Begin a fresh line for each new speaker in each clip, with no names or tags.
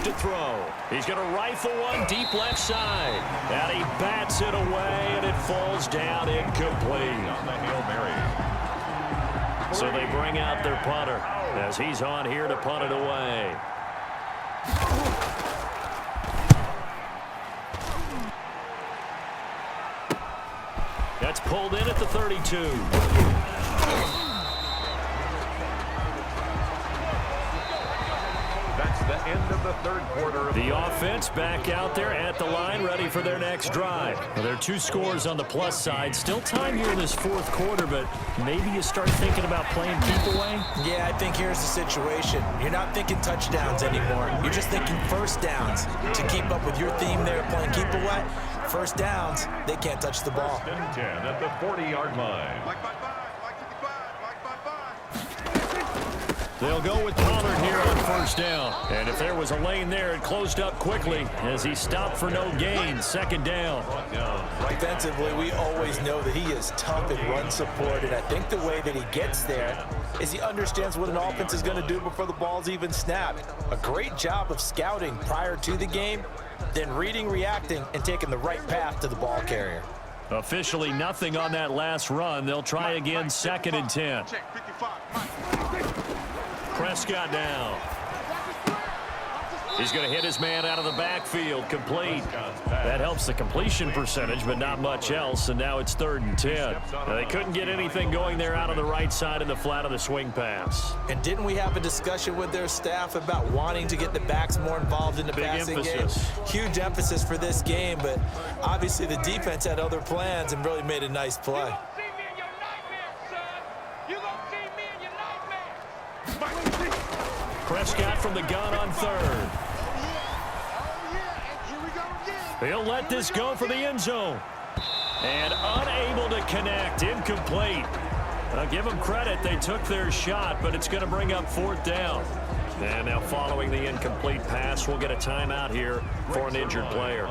to throw. He's going to rifle one deep left side. And he bats it away, and it falls down incomplete.
On the Hail Mary.
So they bring out their punter as he's on here to punt it away. That's pulled in at the 32.
That's the end of the third quarter.
The offense back out there at the line, ready for their next drive. Well, there are 2 scores on the plus side. Still time here in this fourth quarter, but maybe you start thinking about playing keep away?
Yeah, I think here's the situation. You're not thinking touchdowns anymore. You're just thinking first downs. To keep up with your theme there, playing keep away, first downs, they can't touch the ball.
10 at the 40-yard line.
They'll go with Pollard here on first down. And if there was a lane there, it closed up quickly as he stopped for no gain. Second down.
Defensively, we always know that he is tough in run support, and I think the way that he gets there is he understands what an offense is going to do before the ball's even snapped. A great job of scouting prior to the game, then reading, reacting, and taking the right path to the ball carrier.
Officially nothing on that last run. They'll try again, second and 10. Prescott now. He's going to hit his man out of the backfield, complete. That helps the completion percentage, but not much else, and now it's 3rd and 10. Now, they couldn't get anything going there out of the right side in the flat of the swing pass.
And didn't we have a discussion with their staff about wanting to get the backs more involved in the passing game? Huge emphasis for this game, but obviously the defense had other plans and really made a nice play.
Prescott from the gun on 3rd. He'll let this go for the end zone. And unable to connect, incomplete. I'll give them credit, they took their shot, but it's going to bring up 4th down. And now following the incomplete pass, we'll get a timeout here for an injured player.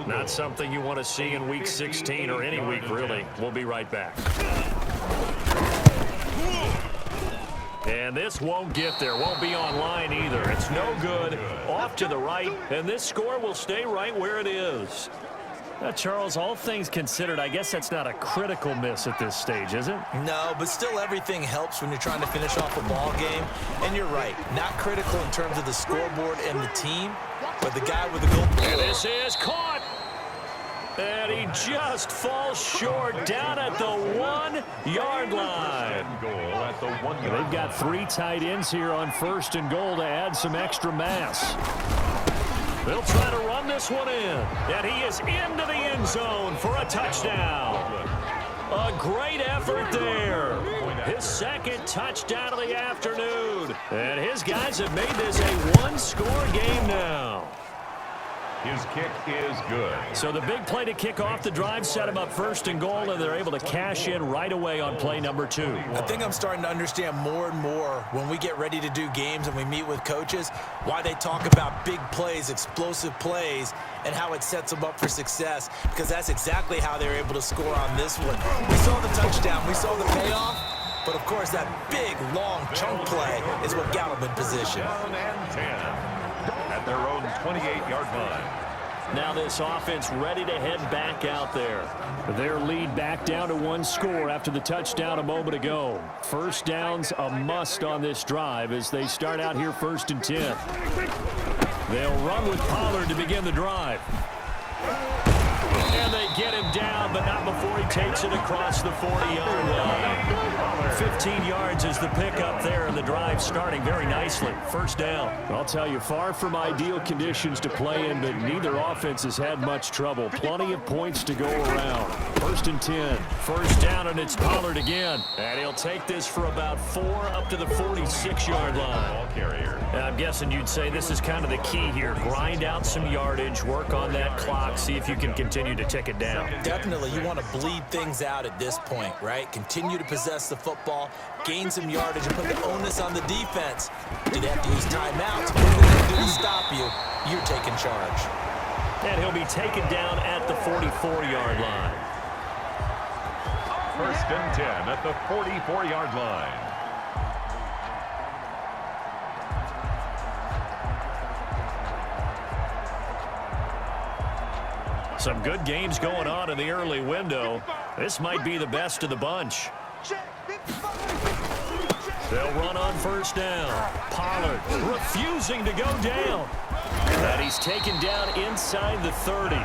Not something you want to see in Week 16 or any week, really. We'll be right back. And this won't get there, won't be online either. It's no good, off to the right, and this score will stay right where it is. Now, Charles, all things considered, I guess that's not a critical miss at this stage, is it?
No, but still everything helps when you're trying to finish off a ball game. And you're right, not critical in terms of the scoreboard and the team, but the guy with the goal.
And this is caught. And he just falls short down at the 1-yard line. They've got 3 tight ends here on 1st and goal to add some extra mass. They'll try to run this one in. And he is into the end zone for a touchdown. A great effort there. His 2nd touchdown of the afternoon. And his guys have made this a 1-score game now.
His kick is good.
So the big play to kick off the drive set him up 1st and goal, and they're able to cash in right away on play number 2.
I think I'm starting to understand more and more when we get ready to do games and we meet with coaches why they talk about big plays, explosive plays, and how it sets them up for success, because that's exactly how they were able to score on this one. We saw the touchdown. We saw the payoff. But, of course, that big, long chunk play is what got them in position.
Down and 10 at their own 28-yard line.
Now this offense ready to head back out there. Their lead back down to 1 score after the touchdown a moment ago. First down's a must on this drive as they start out here 1st and 10. They'll run with Pollard to begin the drive. And they get him down, but not before he takes it across the 40-yard line. 15 yards is the pickup there, and the drive starting very nicely. First down. I'll tell you, far from ideal conditions to play in, but neither offense has had much trouble. Plenty of points to go around. 1st and 10. First down, and it's Pollard again. And he'll take this for about 4 up to the 46-yard line.
Ball carrier.
I'm guessing you'd say this is kind of the key here. Grind out some yardage, work on that clock, see if you can continue to tick it down.
Definitely, you want to bleed things out at this point, right? Continue to possess the football, gain some yardage, and put the onus on the defense. Do they have to use timeouts? What do they do to stop you? You're taking charge.
And he'll be taken down at the 44-yard line.
1st and 10 at the 44-yard line.
Some good games going on in the early window. This might be the best of the bunch. They'll run on first down. Pollard refusing to go down. And he's taken down inside the 30.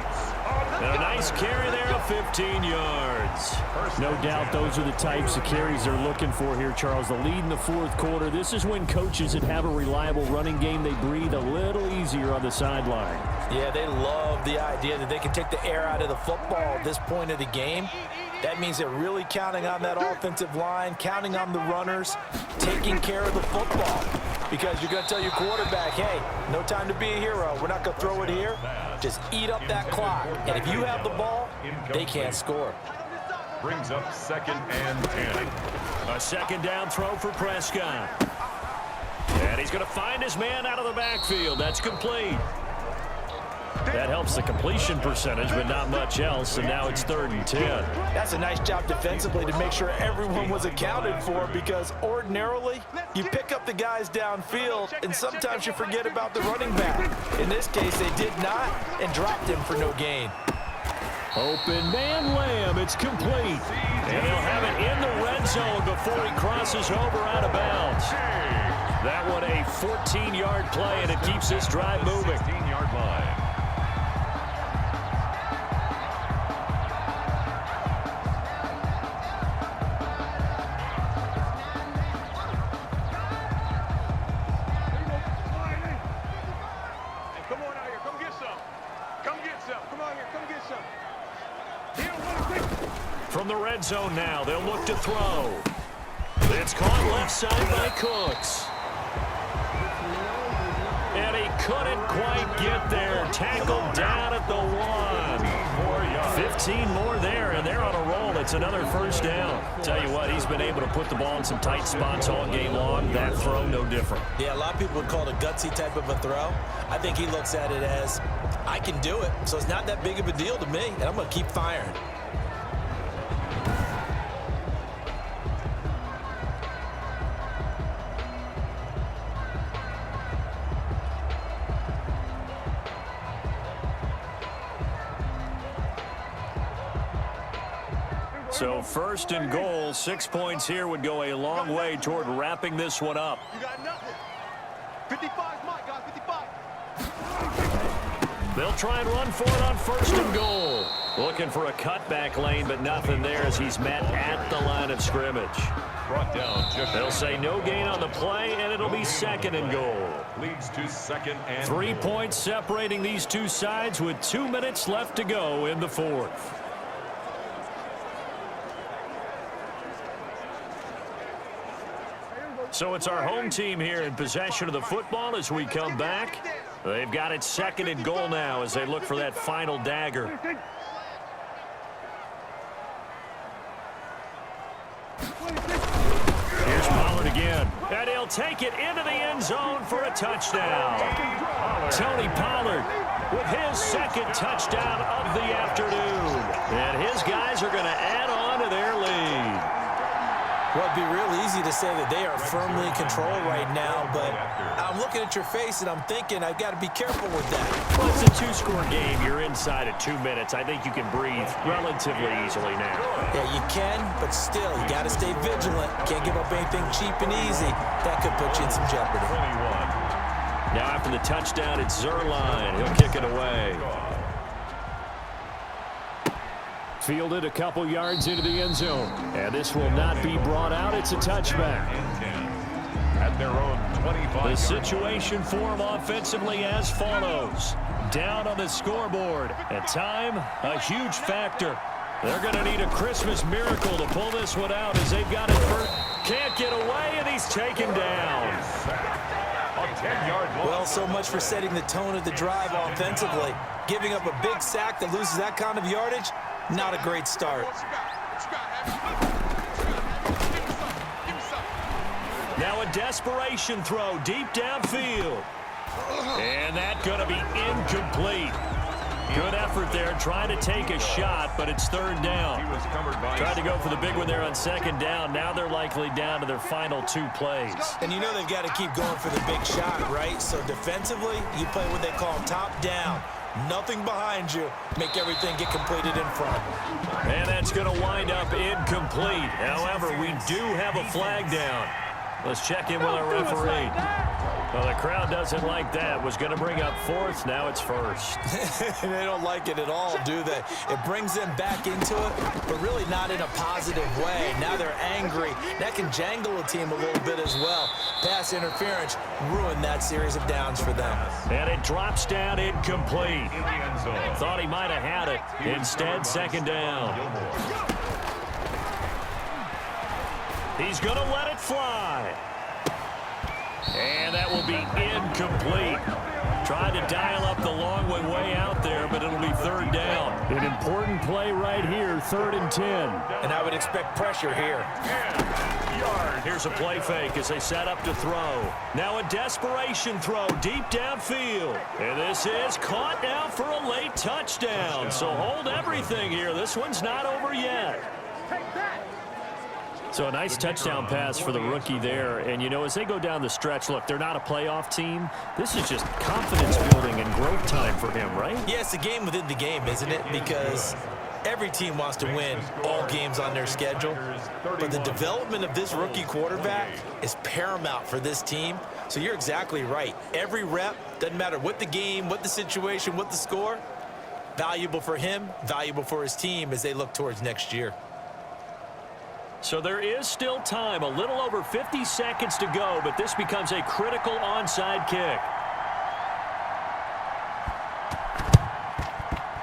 And a nice carry there of 15 yards. No doubt those are the types of carries they're looking for here, Charles. The lead in the fourth quarter. This is when coaches that have a reliable running game, they breathe a little easier on the sideline.
Yeah, they love the idea that they can take the air out of the football at this point of the game. That means they're really counting on that offensive line, counting on the runners, taking care of the football. Because you're going to tell your quarterback, hey, no time to be a hero. We're not going to throw it here. Just eat up that clock. And if you have the ball, they can't score.
Brings up 2nd and 10.
A second down throw for Prescott. And he's going to find his man out of the backfield. That's complete. That helps the completion percentage, but not much else, and now it's 3rd and 10.
That's a nice job defensively to make sure everyone was accounted for, because ordinarily you pick up the guys downfield, and sometimes you forget about the running back. In this case, they did not and dropped him for no gain.
Open man Lamb, it's complete. And he'll have it in the red zone before he crosses over out of bounds. That one a 14-yard play, and it keeps this drive moving.
15-yard line.
From the red zone now, they'll look to throw. It's caught left side by Cooks. And he couldn't quite get there. Tackled down at the 1. 15 more there, and they're on a roll. It's another first down. Tell you what, he's been able to put the ball in some tight spots all game long. That throw, no different.
Yeah, a lot of people would call it a gutsy type of a throw. I think he looks at it as, I can do it, so it's not that big of a deal to me, and I'm going to keep firing.
So 1st and goal, 6 points here would go a long way toward wrapping this one up.
You got nothing. 55's mine, guys, 55.
They'll try and run for it on 1st and goal. Looking for a cutback lane, but nothing there as he's met at the line of scrimmage.
Brought down just
They'll say no gain on the play, and it'll be 2nd and goal.
leads to 2nd and
3 points separating these two sides with 2 minutes left to go in the 4th. So it's our home team here in possession of the football as we come back. They've got it 2nd and goal now as they look for that final dagger. Here's Pollard again. And he'll take it into the end zone for a touchdown. Tony Pollard with his 2nd touchdown of the afternoon. And his guys are going to add on to their lead.
Well, it'd be real easy to say that they are firmly in control right now, but I'm looking at your face and I'm thinking I've got to be careful with that.
Well, it's a 2-score game. You're inside at 2 minutes. I think you can breathe relatively easily now.
Yeah, you can, but still, you got to stay vigilant. Can't give up anything cheap and easy. That could put you in some jeopardy.
21.
Now after the touchdown, it's Zerline. He'll kick it away. Fielded a couple yards into the end zone. And this will not be brought out. It's a touchback.
At their own 25.
The situation for them offensively as follows. Down on the scoreboard. At time, a huge factor. They're going to need a Christmas miracle to pull this one out as they've got it first. Can't get away, and he's taken down.
Well, so much for setting the tone of the drive offensively. Giving up a big sack that loses that kind of yardage, not a great start.
Now a desperation throw deep downfield. And that's going to be incomplete. Good effort there, trying to take a shot, but it's 3rd down.
He was covered by
Tried to go for the big one there on 2nd down. Now they're likely down to their final 2 plays.
And you know they've got to keep going for the big shot, right? So defensively, you play what they call top down. Nothing behind you. Make everything get completed in front.
And that's going to wind up incomplete. However, we do have a flag down. Let's check in with our referee. Well, the crowd doesn't like that. Was going to bring up fourth. Now it's first.
They don't like it at all, do they? It brings them back into it, but really not in a positive way. Now they're angry. That can jangle a team a little bit as well. Pass interference ruined that series of downs for them.
And it drops down incomplete. Thought he might have had it. Instead, second down. He's going to let it fly. And that will be incomplete. Tried to dial up the long way out there, but it'll be third down. An important play right here, 3rd and 10.
And I would expect pressure here.
Here's a play fake as they set up to throw. Now a desperation throw deep downfield. And this is caught now for a late touchdown. So hold everything here. This one's not over yet. So a nice touchdown pass for the rookie there. And, you know, as they go down the stretch, look, they're not a playoff team. This is just confidence building and growth time for him, right?
Yeah, it's a game within the game, isn't it? Because every team wants to win all games on their schedule. But the development of this rookie quarterback is paramount for this team. So you're exactly right. Every rep, doesn't matter what the game, what the situation, what the score, valuable for him, valuable for his team as they look towards next year.
So there is still time, a little over 50 seconds to go, but this becomes a critical onside kick.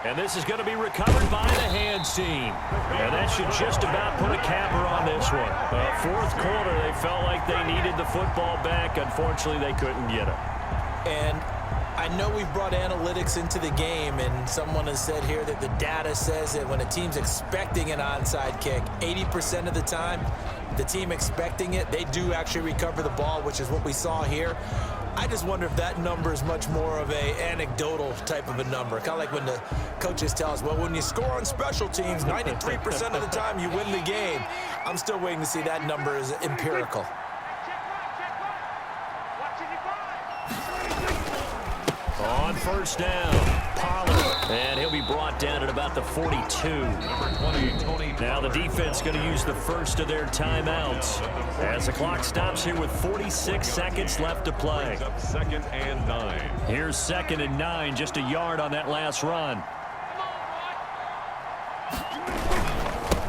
And this is going to be recovered by the hands team. And that should just about put a capper on this one. Fourth quarter, they felt like they needed the football back. Unfortunately, they couldn't get it.
And I know we've brought analytics into the game, and someone has said here that the data says that when a team's expecting an onside kick, 80% of the time, the team expecting it, they do actually recover the ball, which is what we saw here. I just wonder if that number is much more of a anecdotal type of a number. Kind of like when the coaches tell us, well, when you score on special teams, 93% of the time you win the game. I'm still waiting to see that number is empirical.
On first down, Pollard, and he'll be brought down at about the 42. Now the defense going to use the first of their timeouts as the clock stops here with 46 seconds left to play.
2nd and 9.
Here's 2nd and 9, just a yard on that last run.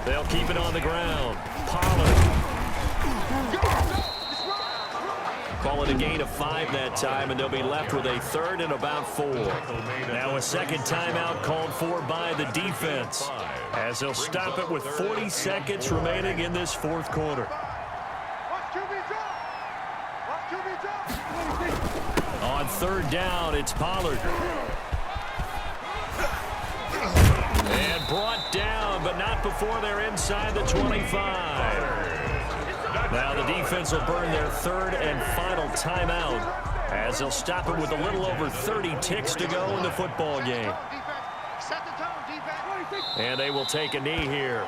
They'll keep it on the ground. Pollard. Call it a gain of 5 that time, and they'll be left with a 3rd and about 4. Now a second timeout called for by the defense as they'll stop it with 40 seconds remaining in this fourth quarter. On third down, it's Pollard. And brought down, but not before they're inside the 25. Now the defense will burn their 3rd and final timeout as they'll stop it with a little over 30 ticks to go in the football game. And they will take a knee here.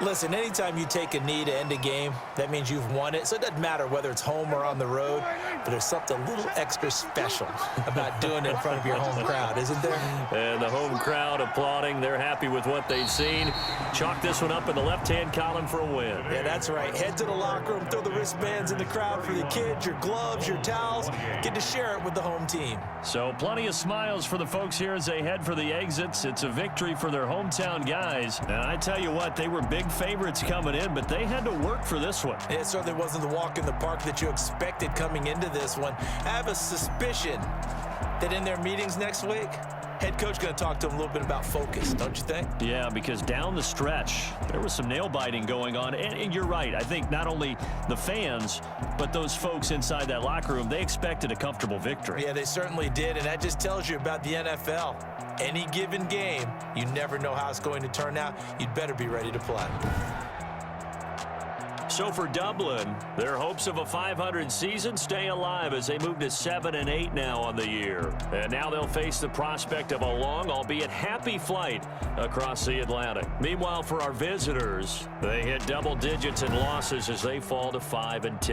Listen, anytime you take a knee to end a game, that means you've won it. So it doesn't matter whether it's home or on the road, but there's something a little extra special about doing it in front of your home crowd, isn't there?
And the home crowd applauding. They're happy with what they've seen. Chalk this one up in the left-hand column for a win.
Yeah, that's right. Head to the locker room, throw the wristbands in the crowd for the kids, your gloves, your towels. Get to share it with the home team.
So plenty of smiles for the folks here as they head for the exits. It's a victory for their hometown guys. And I tell you what, they were big favorites coming in, but they had to work for this one.
It certainly wasn't the walk in the park that you expected coming into this one. I have a suspicion that in their meetings next week, head coach going to talk to them a little bit about focus, don't you think?
Yeah, because down the stretch, there was some nail-biting going on. And you're right. I think not only the fans, but those folks inside that locker room, they expected a comfortable victory.
Yeah, they certainly did, and that just tells you about the NFL. Any given game, you never know how it's going to turn out. You'd better be ready to play.
So for Dublin, their hopes of a 500 season stay alive as they move to 7-8 now on the year. And now they'll face the prospect of a long, albeit happy flight across the Atlantic. Meanwhile, for our visitors, they hit double digits in losses as they fall to 5-2.